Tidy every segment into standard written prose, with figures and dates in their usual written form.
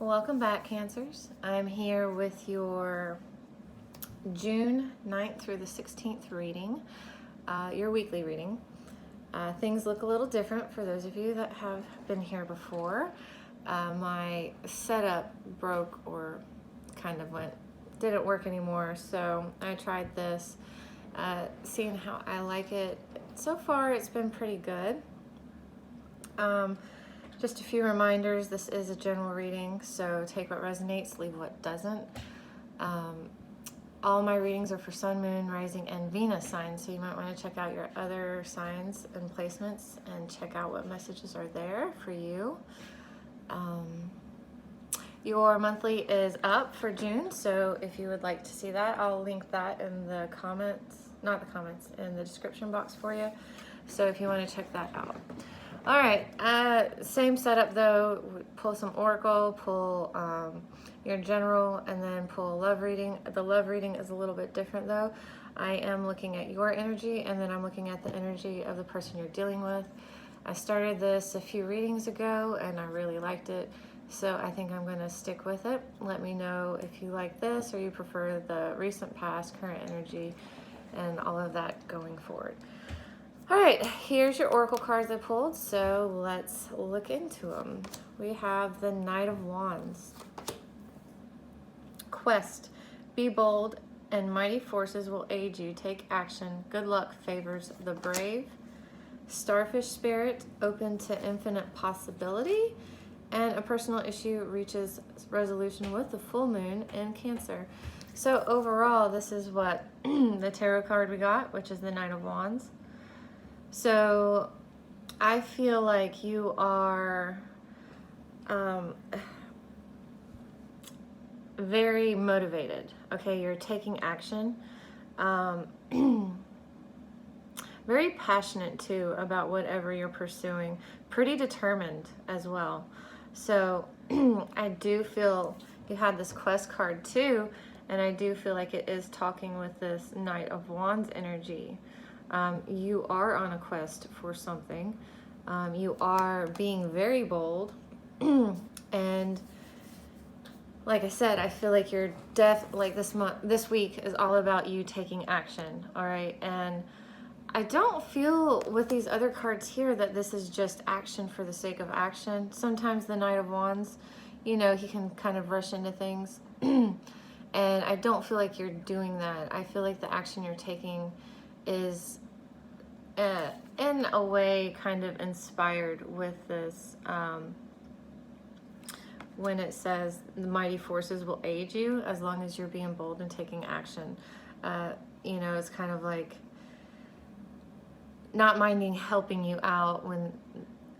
Welcome back, Cancers. I'm here with your June 9th through the 16th reading, your weekly reading. Things look a little different for those of you that have been here before. My setup broke or kind of didn't work anymore, so I tried this, seeing how I like it. So far, it's been pretty good. Just a few reminders, this is a general reading, so take what resonates, leave what doesn't. All my readings are for Sun, Moon, Rising, and Venus signs, so you might want to check out your other signs and placements and check out what messages are there for you. Your monthly is up for June, so if you would like to see that, I'll link that in the comments, not the comments, in the description box for you, so if you want to check that out. All right, same setup though. Pull some Oracle, pull your general, and then pull a love reading. The love reading is a little bit different though. I am looking at your energy, and then I'm looking at the energy of the person you're dealing with. I started this a few readings ago, and I really liked it, so I think I'm going to stick with it. Let me know if you like this or you prefer the recent past, current energy, and all of that going forward. All right, here's your Oracle cards I pulled, so let's look into them. We have the Knight of Wands. Quest, be bold and mighty forces will aid you. Take action. Good luck favors the brave. Starfish spirit, open to infinite possibility. And a personal issue reaches resolution with the full moon in Cancer. So overall, this is what the tarot card we got, which is the Knight of Wands. So I feel like you are very motivated. Okay, you're taking action. Very passionate too about whatever you're pursuing. Pretty determined as well. So I do feel you had this quest card too, and I do feel like it is talking with this Knight of Wands energy. You are on a quest for something. You are being very bold. And like I said, I feel like you're this week is all about you taking action. All right. And I don't feel with these other cards here that this is just action for the sake of action. Sometimes the Knight of Wands, you know, he can kind of rush into things. And I don't feel like you're doing that. I feel like the action you're taking is in a way kind of inspired with this when it says the mighty forces will aid you as long as you're being bold and taking action. You know, it's kind of like not minding helping you out when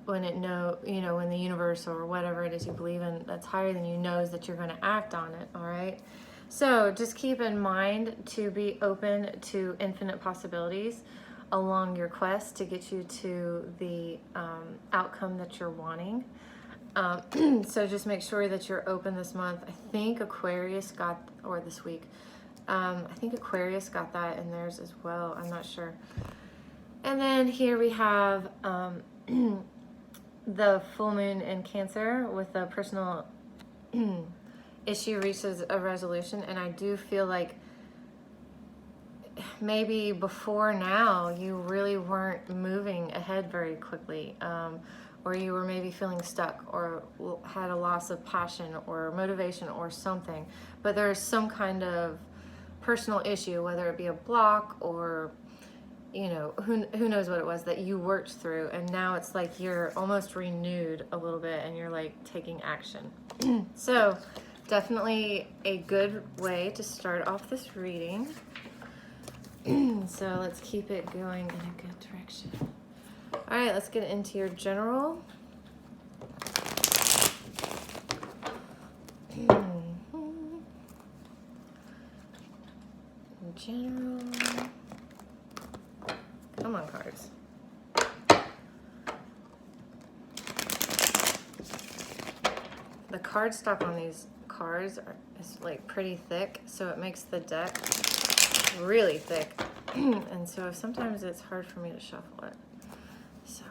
when the universe or whatever it is you believe in that's higher than you knows that you're going to act on it. All right, so just keep in mind to be open to infinite possibilities along your quest to get you to the outcome that you're wanting. So just make sure that you're open this month. I think Aquarius got, or this week, I think Aquarius got that in theirs as well. I'm not sure. And then here we have the full moon in Cancer with a personal issue reaches a resolution. And I do feel like maybe before now you really weren't moving ahead very quickly, or you were maybe feeling stuck or had a loss of passion or motivation or something, but there's some kind of personal issue, whether it be a block or who knows what it was that you worked through, and now it's like you're almost renewed a little bit and you're like taking action. So definitely a good way to start off this reading. So let's keep it going in a good direction. All right, let's get into your general. General. Come on, cards. The cardstock on these cards is like pretty thick, so it makes the deck really thick. And so sometimes it's hard for me to shuffle it. So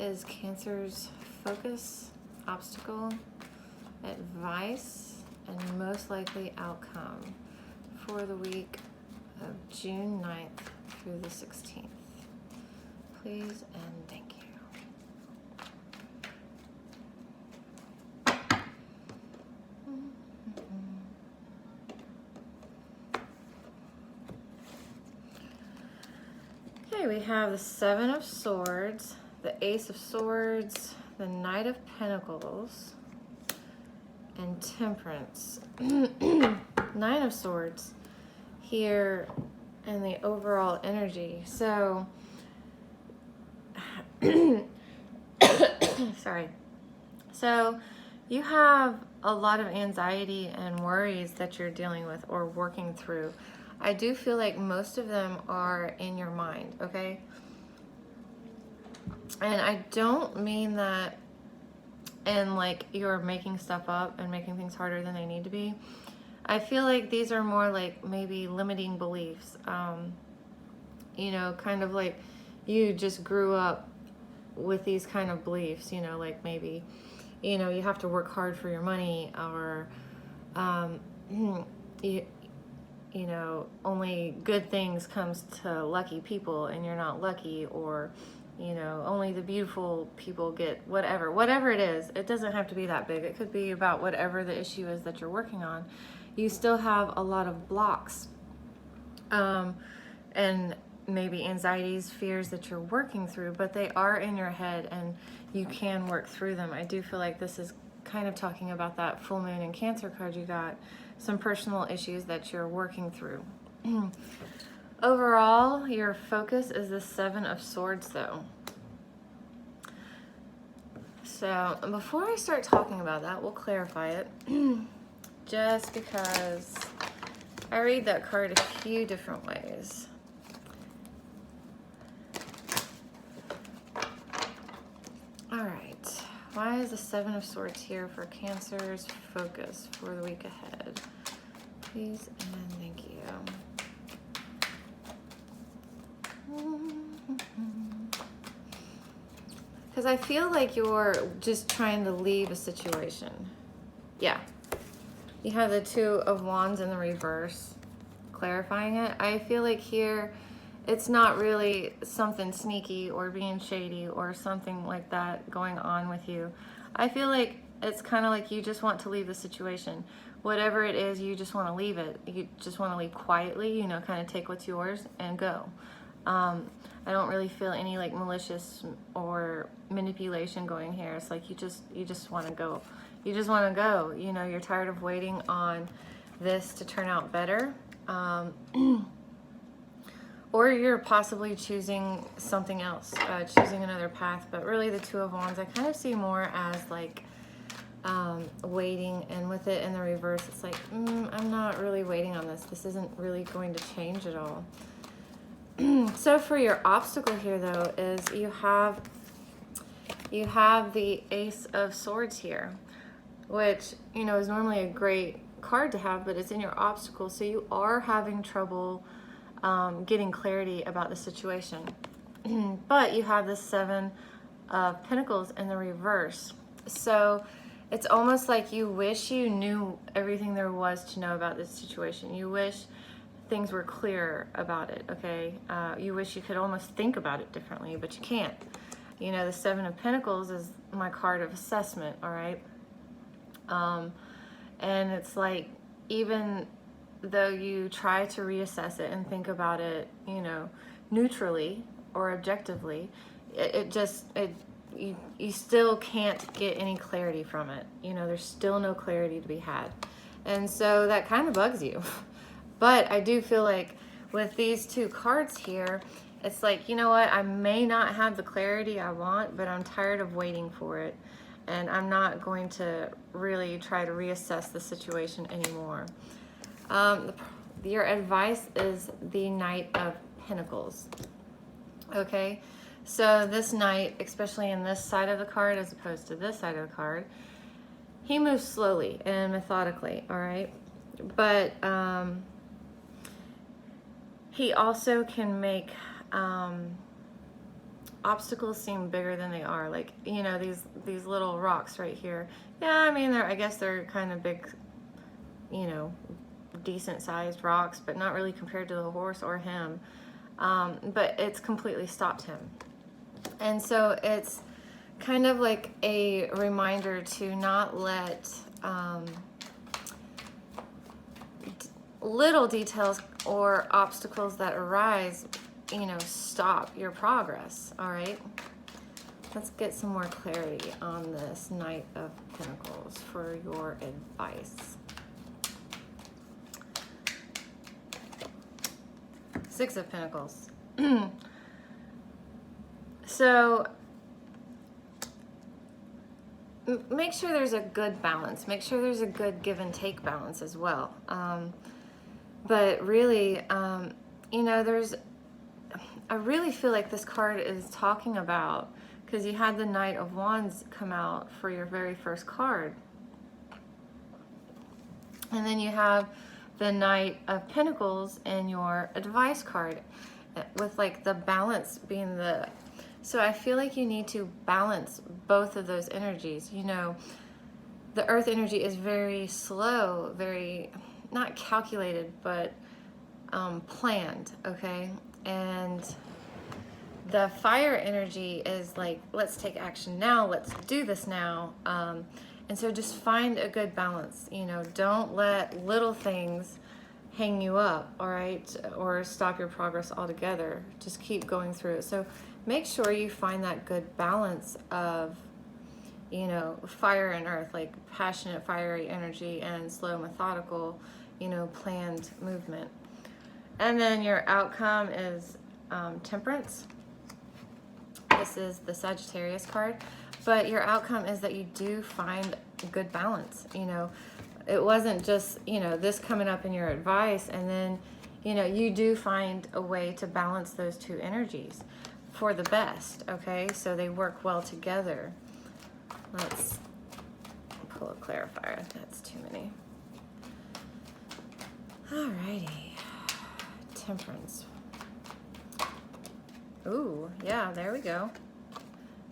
is Cancer's focus, obstacle, advice, and most likely outcome for the week of June 9th through the 16th. Please and thank you. Okay, we have the Seven of Swords, the Ace of Swords, the Knight of Pentacles, and Temperance. Nine of Swords here and the overall energy. So, sorry. So, you have a lot of anxiety and worries that you're dealing with or working through. I do feel like most of them are in your mind, okay? And I don't mean that in like you're making stuff up and making things harder than they need to be. I feel like these are more like maybe limiting beliefs. You know, kind of like you just grew up with these kind of beliefs, you know, like maybe, you know, you have to work hard for your money, or, you know, only good things comes to lucky people and you're not lucky, or, you know, only the beautiful people get whatever it is. It doesn't have to be that big. It could be about whatever the issue is that you're working on. You still have a lot of blocks, and maybe anxieties, fears that you're working through, but they are in your head and you can work through them. I do feel like this is kind of talking about that full moon and Cancer card you got, some personal issues that you're working through. Overall, your focus is the Seven of Swords though. So before I start talking about that, we'll clarify it. Just because I read that card a few different ways. All right, why is the Seven of Swords here for Cancer's focus for the week ahead? Please and thank you. Because I feel like you're just trying to leave a situation. Yeah. You have the Two of Wands in the reverse, clarifying it. I feel like here, it's not really something sneaky or being shady or something like that going on with you. I feel like it's kind of like you just want to leave the situation. Whatever it is, you just want to leave it. You just want to leave quietly, you know, kind of take what's yours and go. I don't really feel any like malicious or manipulation going here. It's like you just want to go. You just want to go. You know, you're tired of waiting on this to turn out better. Or you're possibly choosing something else, choosing another path. But really the Two of Wands, I kind of see more as like waiting, and with it in the reverse, it's like, I'm not really waiting on this. This isn't really going to change at all. So for your obstacle here though, is you have the Ace of Swords here, which, you know, is normally a great card to have, but it's in your obstacle. So you are having trouble getting clarity about the situation. But you have the Seven of Pentacles in the reverse. So it's almost like you wish you knew everything there was to know about this situation. You wish things were clear about it, okay? You wish you could almost think about it differently, but you can't. You know, the Seven of Pentacles is my card of assessment, all right? And it's like, even though you try to reassess it and think about it, you know, neutrally or objectively, you still can't get any clarity from it. You know, there's still no clarity to be had. And so that kind of bugs you. But I do feel like with these two cards here, it's like, you know what, I may not have the clarity I want, but I'm tired of waiting for it. And I'm not going to really try to reassess the situation anymore. Your advice is the Knight of Pentacles. Okay, so this Knight, especially in this side of the card as opposed to this side of the card, he moves slowly and methodically, all right? But he also can make obstacles seem bigger than they are. Like, you know, these little rocks right here. Yeah, I mean, I guess they're kind of big, you know, decent sized rocks, but not really compared to the horse or him. But it's completely stopped him. And so it's kind of like a reminder to not let little details or obstacles that arise, you know, stop your progress. All right, let's get some more clarity on this Knight of Pentacles for your advice. Six of Pentacles. So make sure there's a good balance. Make sure there's a good give and take balance as well. But really, you know, I really feel like this card is talking about, because you had the Knight of Wands come out for your very first card. And then you have the Knight of Pentacles in your advice card, with like the balance being the... So I feel like you need to balance both of those energies. You know, the earth energy is very slow, very, not calculated, but planned, okay? And the fire energy is like, let's take action now, let's do this now. And so just find a good balance. You know, don't let little things hang you up, all right? Or stop your progress altogether. Just keep going through it. So make sure you find that good balance of, you know, fire and earth, like passionate, fiery energy, and slow, methodical, you know, planned movement. And then your outcome is Temperance. This is the Sagittarius card. But your outcome is that you do find good balance. You know, it wasn't just, you know, this coming up in your advice, and then, you know, you do find a way to balance those two energies for the best, okay? So they work well together. Let's pull a clarifier. That's too many. Alrighty. Temperance. Ooh, yeah, there we go.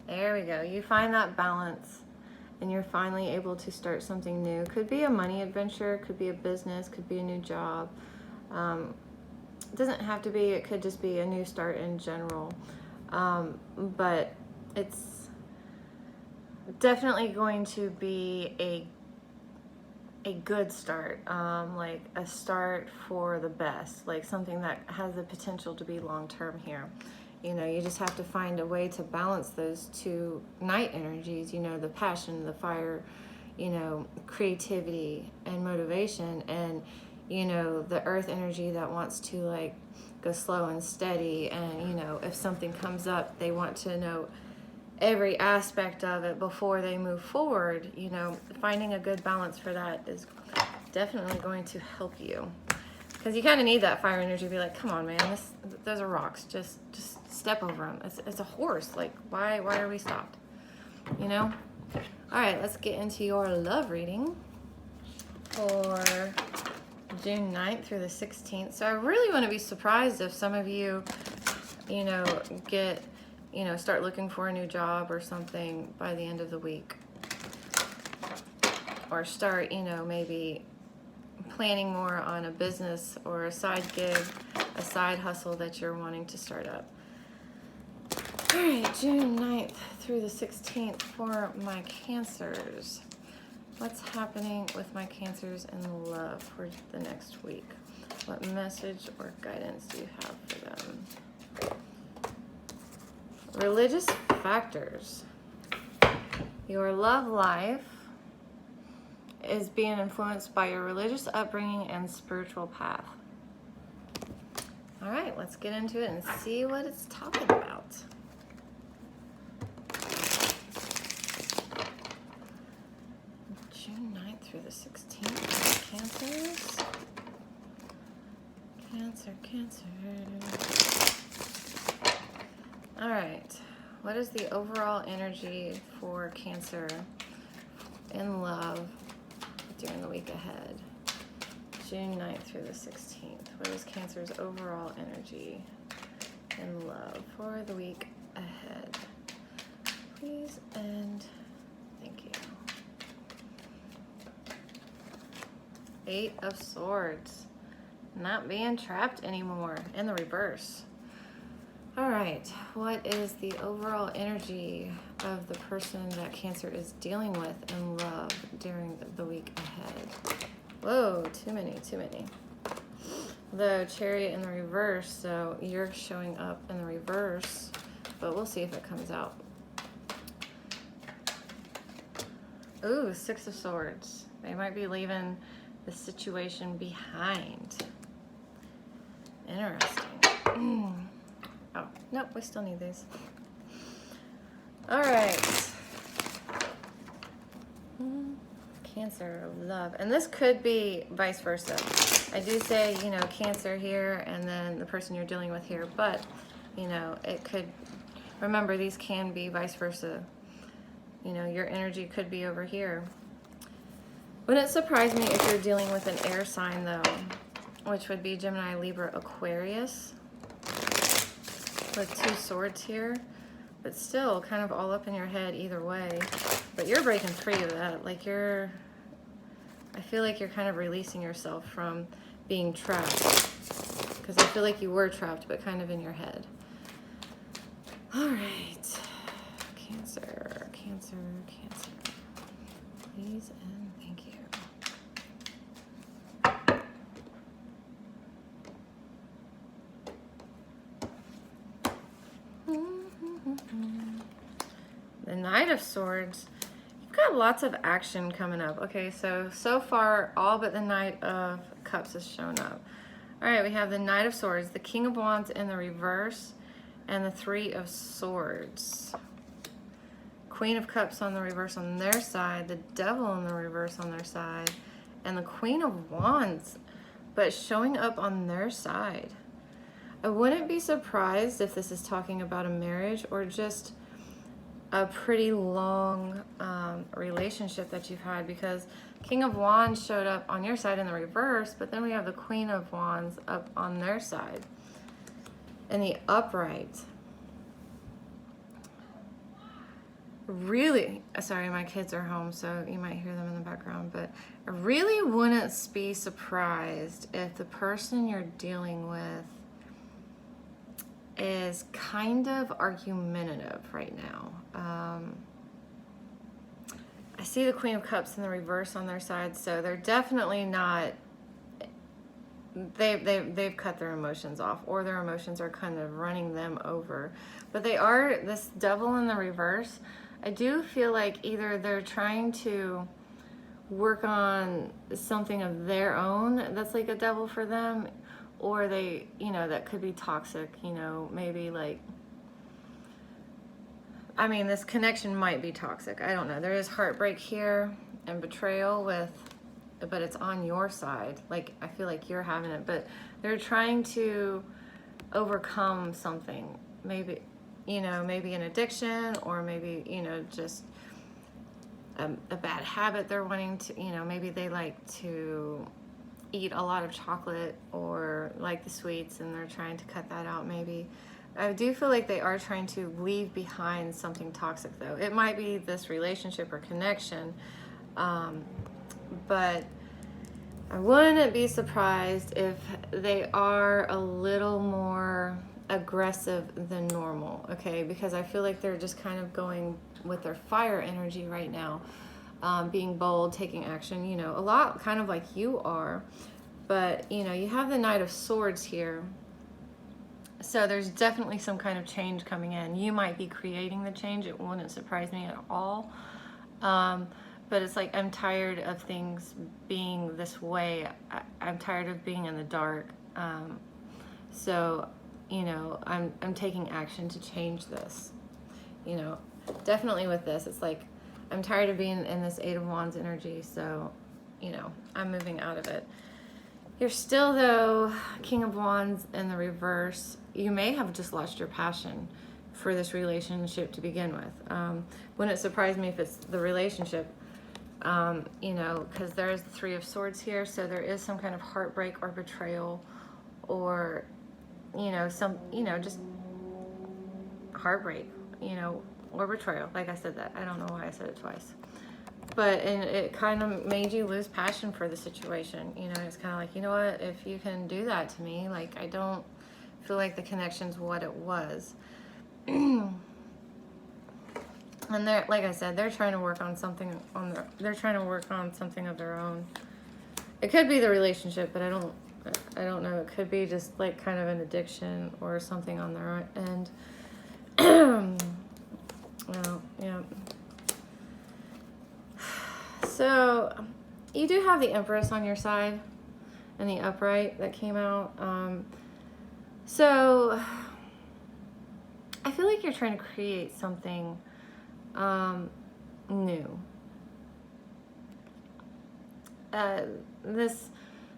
There we go. You find that balance, and you're finally able to start something new. Could be a money adventure, could be a business, could be a new job. It doesn't have to be, it could just be a new start in general. But it's definitely going to be a good start, like a start for the best, like something that has the potential to be long-term here. You know, you just have to find a way to balance those two night energies, you know, the passion, the fire, you know, creativity and motivation, and, you know, the earth energy that wants to like go slow and steady. And, you know, if something comes up, they want to know every aspect of it before they move forward. You know, finding a good balance for that is definitely going to help you, because you kind of need that fire energy to be like, come on, man, those are rocks, just step over them. It's a horse, like, why are we stopped, you know? All right, let's get into your love reading for June 9th through the 16th. So I really want to be surprised if some of you, you know, start looking for a new job or something by the end of the week, or start, you know, maybe planning more on a business or a side gig, a side hustle that you're wanting to start up. All right, June 9th through the 16th for my Cancers. What's happening with my Cancers in love for the next week? What message or guidance do you have for them? Religious factors. Your love life is being influenced by your religious upbringing and spiritual path. All right, let's get into it and see what it's talking about. June 9th through the 16th, Cancers. Cancer. All right, what is the overall energy for Cancer in love during the week ahead? June 9th through the 16th. What is Cancer's overall energy in love for the week ahead? ahead. Please and thank you. 8 of Swords. Not being trapped anymore in the reverse. All right, what is the overall energy of the person that Cancer is dealing with in love during the week ahead? Whoa, too many. The Chariot in the reverse, so you're showing up in the reverse, but we'll see if it comes out. Ooh, 6 of Swords. They might be leaving the situation behind. Interesting. Oh, nope, we still need these. All right. Cancer, love. And this could be vice versa. I do say, you know, Cancer here and then the person you're dealing with here, but, you know, it could, remember, these can be vice versa. You know, your energy could be over here. Wouldn't surprise me if you're dealing with an air sign, though, which would be Gemini, Libra, Aquarius, with 2 swords here, but still kind of all up in your head either way. But you're breaking free of that. Like I feel like you're kind of releasing yourself from being trapped, because I feel like you were trapped, but kind of in your head. All right, Cancer, Cancer, Cancer. Please and thank you. The Knight of Swords. You've got lots of action coming up. Okay, so far, all but the Knight of Cups has shown up. All right, we have the Knight of Swords, the King of Wands in the reverse, and the 3 of Swords. Queen of Cups on the reverse on their side, the Devil in the reverse on their side, and the Queen of Wands, but showing up on their side. I wouldn't be surprised if this is talking about a marriage or just a pretty long relationship that you've had, because King of Wands showed up on your side in the reverse, but then we have the Queen of Wands up on their side in the upright. Really, sorry, my kids are home, so you might hear them in the background, but I really wouldn't be surprised if the person you're dealing with is kind of argumentative right now. I see the Queen of Cups in the reverse on their side, so they're definitely not, they've cut their emotions off, or their emotions are kind of running them over. But they are, this Devil in the reverse, I do feel like either they're trying to work on something of their own that's like a devil for them, or they, you know, that could be toxic, you know, maybe like, I mean, this connection might be toxic. I don't know. There is heartbreak here and betrayal but it's on your side. Like, I feel like you're having it, but they're trying to overcome something. Maybe, you know, maybe an addiction, or maybe, you know, just a bad habit they're wanting to, you know, maybe they like to eat a lot of chocolate or like the sweets, and they're trying to cut that out maybe. I do feel like they are trying to leave behind something toxic, though. It might be this relationship or connection, but I wouldn't be surprised if they are a little more aggressive than normal, okay? Because I feel like they're just kind of going with their fire energy right now, being bold, taking action, you know, a lot kind of like you are. But, you know, you have the Knight of Swords here. So there's definitely some kind of change coming in. You might be creating the change. It wouldn't surprise me at all. But it's like, I'm tired of things being this way. I'm tired of being in the dark. So, you know, I'm taking action to change this. You know, definitely with this, it's like, I'm tired of being in this 8 of Wands energy. So, you know, I'm moving out of it. You're still, though, King of Wands in the reverse. You may have just lost your passion for this relationship to begin with. Wouldn't surprise me if it's the relationship, you know, because there's the 3 of Swords here. So there is some kind of heartbreak or betrayal, or, you know, some, you know, just heartbreak, you know, or betrayal. Like I said that. I don't know why I said it twice. But, and it kind of made you lose passion for the situation. You know, it's kind of like, you know what, if you can do that to me, like, I don't feel like the connection's what it was. And they're, like I said, they're trying to work on something they're trying to work on something of their own. It could be the relationship, but I don't know. It could be just like kind of an addiction or something on their end. Well, yeah. So, you do have the Empress on your side and the upright that came out. So, I feel like you're trying to create something new.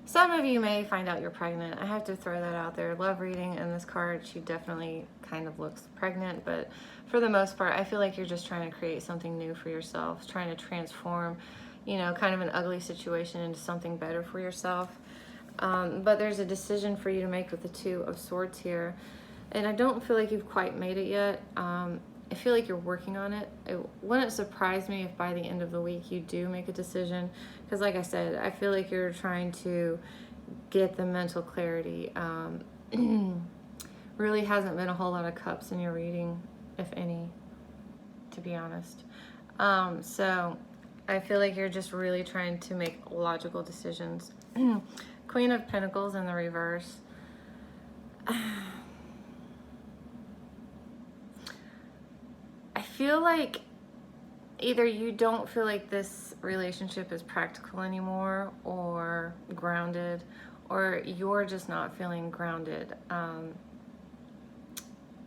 Some of you may find out you're pregnant. I have to throw that out there. Love reading, and this card, she definitely kind of looks pregnant, but for the most part, I feel like you're just trying to create something new for yourself, trying to transform, you know, kind of an ugly situation into something better for yourself. But there's a decision for you to make with the Two of Swords here, and I don't feel like you've quite made it yet. I feel like you're working on it. It wouldn't surprise me if by the end of the week you do make a decision, because like I said, I feel like you're trying to get the mental clarity. Really hasn't been a whole lot of cups in your reading, if any, to be honest. So I feel like you're just really trying to make logical decisions. Queen of Pentacles in the reverse. I feel like either you don't feel like this relationship is practical anymore or grounded, or you're just not feeling grounded.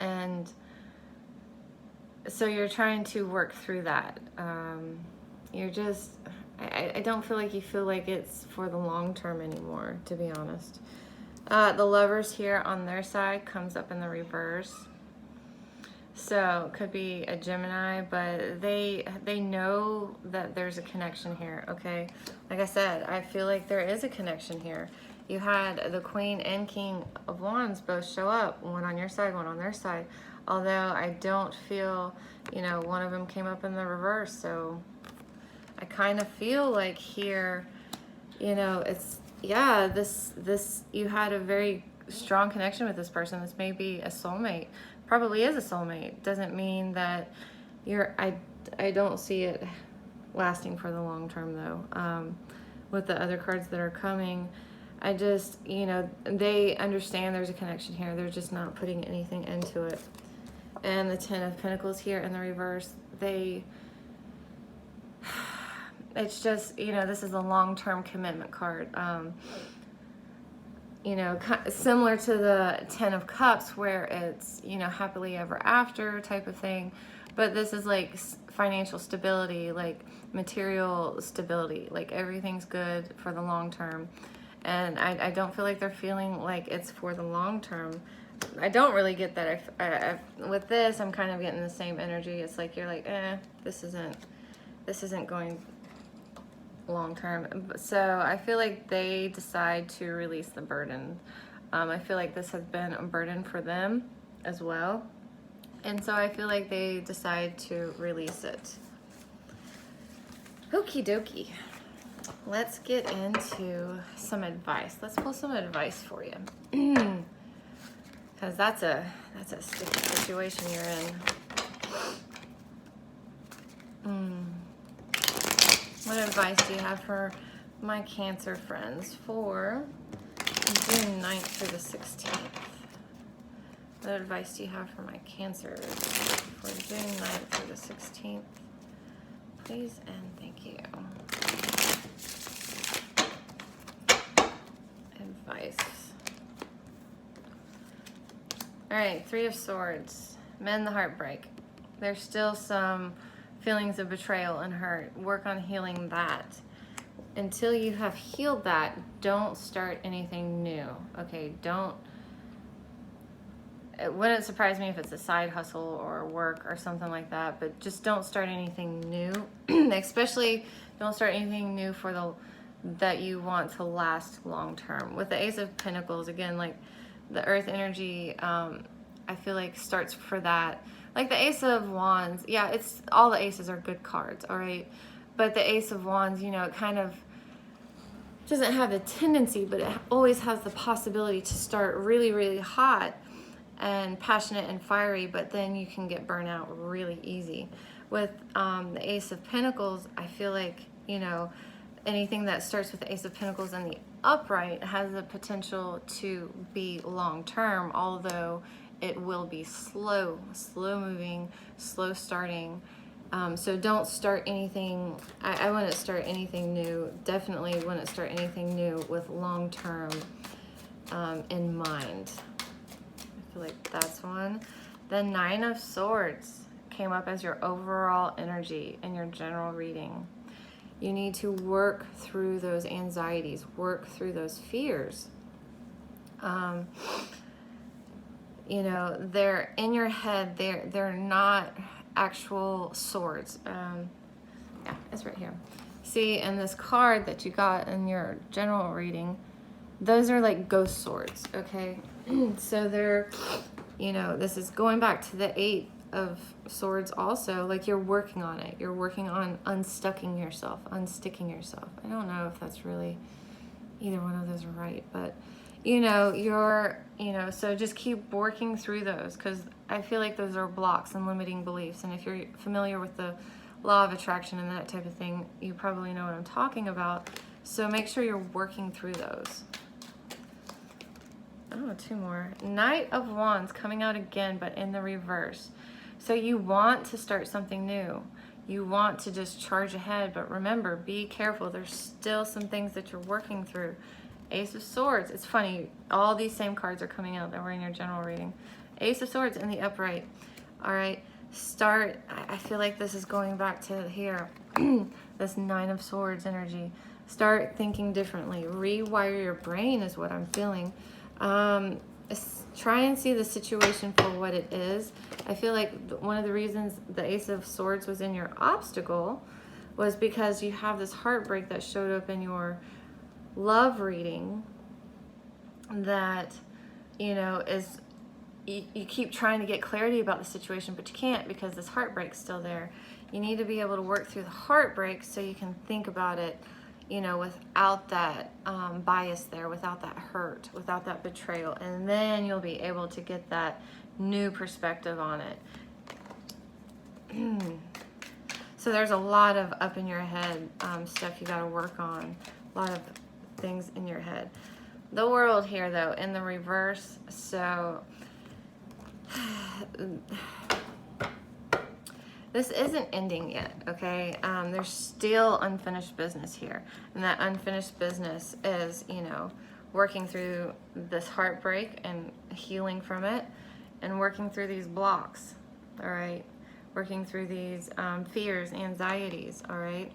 And so you're trying to work through that. You're just, I don't feel like you feel like it's for the long term anymore, to be honest. The Lovers here on their side comes up in the reverse. So it could be a Gemini, but they know that there's a connection here, okay? Like I said, I feel like there is a connection here. You had the Queen and King of Wands both show up, one on your side, one on their side. Although I don't feel, you know, one of them came up in the reverse. So I kind of feel like here, you know, it's, yeah, this you had a very strong connection with this person. This may be a soulmate. Probably is a soulmate. Doesn't mean that I don't see it lasting for the long term though. With the other cards that are coming, I just, you know, they understand there's a connection here. They're just not putting anything into it. And the Ten of Pentacles here in the reverse, it's just, you know, this is a long-term commitment card. You know, similar to the Ten of Cups, where it's, you know, happily ever after type of thing. But this is like financial stability, like material stability, like everything's good for the long term. And I don't feel like they're feeling like it's for the long term. I don't really get that. With this, I'm kind of getting the same energy. It's like you're like, this isn't going long term. So I feel like they decide to release the burden. I feel like this has been a burden for them as well. And so I feel like they decide to release it. Okie dokie. Let's get into some advice. Let's pull some advice for you. Because that's a sticky situation you're in. What advice do you have for my Cancer friends for June 9th through the 16th? What advice do you have for my Cancers for June 9th through the 16th? Please and thank you. Advice. All right, Three of Swords. Mend the heartbreak. There's still some feelings of betrayal and hurt. Work on healing that. Until you have healed that, don't start anything new. Okay, don't. It wouldn't surprise me if it's a side hustle or work or something like that, but just don't start anything new. Especially don't start anything new for that you want to last long term. With the Ace of Pentacles, again, like the earth energy, I feel like starts for that Like the Ace of Wands, yeah, it's all the aces are good cards, all right? But the Ace of Wands, you know, it kind of doesn't have the tendency, but it always has the possibility to start really, really hot and passionate and fiery, but then you can get burnt out really easy. With the Ace of Pentacles, I feel like, you know, anything that starts with the Ace of Pentacles in the upright has the potential to be long-term, although it will be slow moving, slow starting. So don't start anything, I wouldn't start anything new, definitely wouldn't start anything new with long-term in mind. I feel like that's one. The Nine of Swords came up as your overall energy in your general reading. You need to work through those anxieties, work through those fears. You know, they're in your head, they're not actual swords. Yeah, it's right here. See, in this card that you got in your general reading, those are like ghost swords, okay? So they're, you know, this is going back to the Eight of Swords also, like you're working on it. You're working on unsticking yourself. I don't know if that's really either one of those are right, but you know, so just keep working through those, because I feel like those are blocks and limiting beliefs. And if you're familiar with the law of attraction and that type of thing, you probably know what I'm talking about. So make sure you're working through those. Oh, two more. Knight of Wands coming out again, but in the reverse. So you want to start something new. You want to just charge ahead, but remember, be careful. There's still some things that you're working through. Ace of Swords. It's funny. All these same cards are coming out that were in your general reading. Ace of Swords in the upright. All right. Start. I feel like this is going back to here. This Nine of Swords energy. Start thinking differently. Rewire your brain is what I'm feeling. Try and see the situation for what it is. I feel like one of the reasons the Ace of Swords was in your obstacle was because you have this heartbreak that showed up in your love reading that, you know, is you keep trying to get clarity about the situation, but you can't because this heartbreak's still there. You need to be able to work through the heartbreak so you can think about it, you know, without that bias there, without that hurt, without that betrayal. And then you'll be able to get that new perspective on it. So there's a lot of up in your head stuff you got to work on. A lot of things in your head. The World here, though, in the reverse. So this isn't ending yet, okay? There's still unfinished business here. And that unfinished business is, you know, working through this heartbreak and healing from it, and working through these blocks, all right? Working through these fears, anxieties, all right?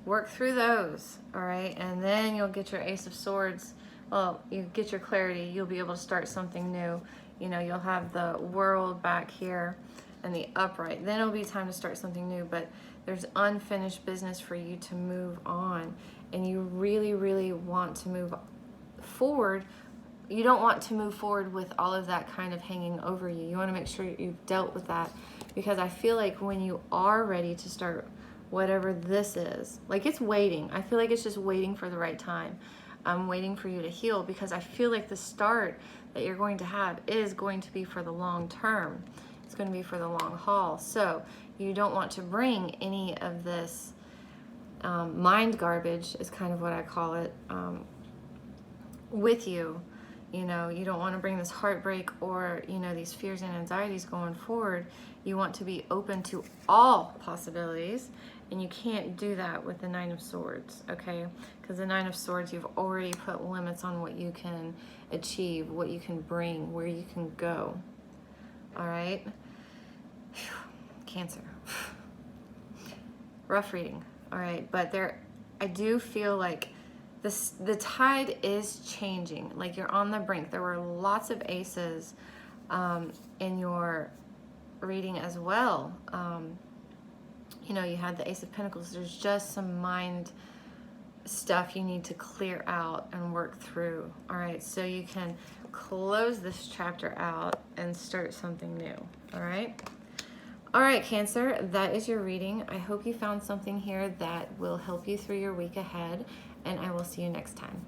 Work through those, all right? And then you'll get your Ace of Swords. Well, you get your clarity. You'll be able to start something new. You know, you'll have the World back here and the upright. Then it'll be time to start something new, but there's unfinished business for you to move on, and you really, really want to move forward. You don't want to move forward with all of that kind of hanging over you. You want to make sure you've dealt with that, because I feel like when you are ready to start whatever this is, like it's waiting. I feel like it's just waiting for the right time. I'm waiting for you to heal, because I feel like the start that you're going to have is going to be for the long term. It's going to be for the long haul. So you don't want to bring any of this mind garbage, is kind of what I call it, with you. You know, you don't want to bring this heartbreak or, you know, these fears and anxieties going forward. You want to be open to all possibilities, and you can't do that with the Nine of Swords, okay? Because the Nine of Swords, you've already put limits on what you can achieve, what you can bring, where you can go, all right? Cancer. Rough reading, all right? But I do feel like the tide is changing. Like you're on the brink. There were lots of aces in your reading as well. You know, you had the Ace of Pentacles. There's just some mind stuff you need to clear out and work through. All right, so you can close this chapter out and start something new. All right. All right, Cancer, that is your reading. I hope you found something here that will help you through your week ahead, and I will see you next time.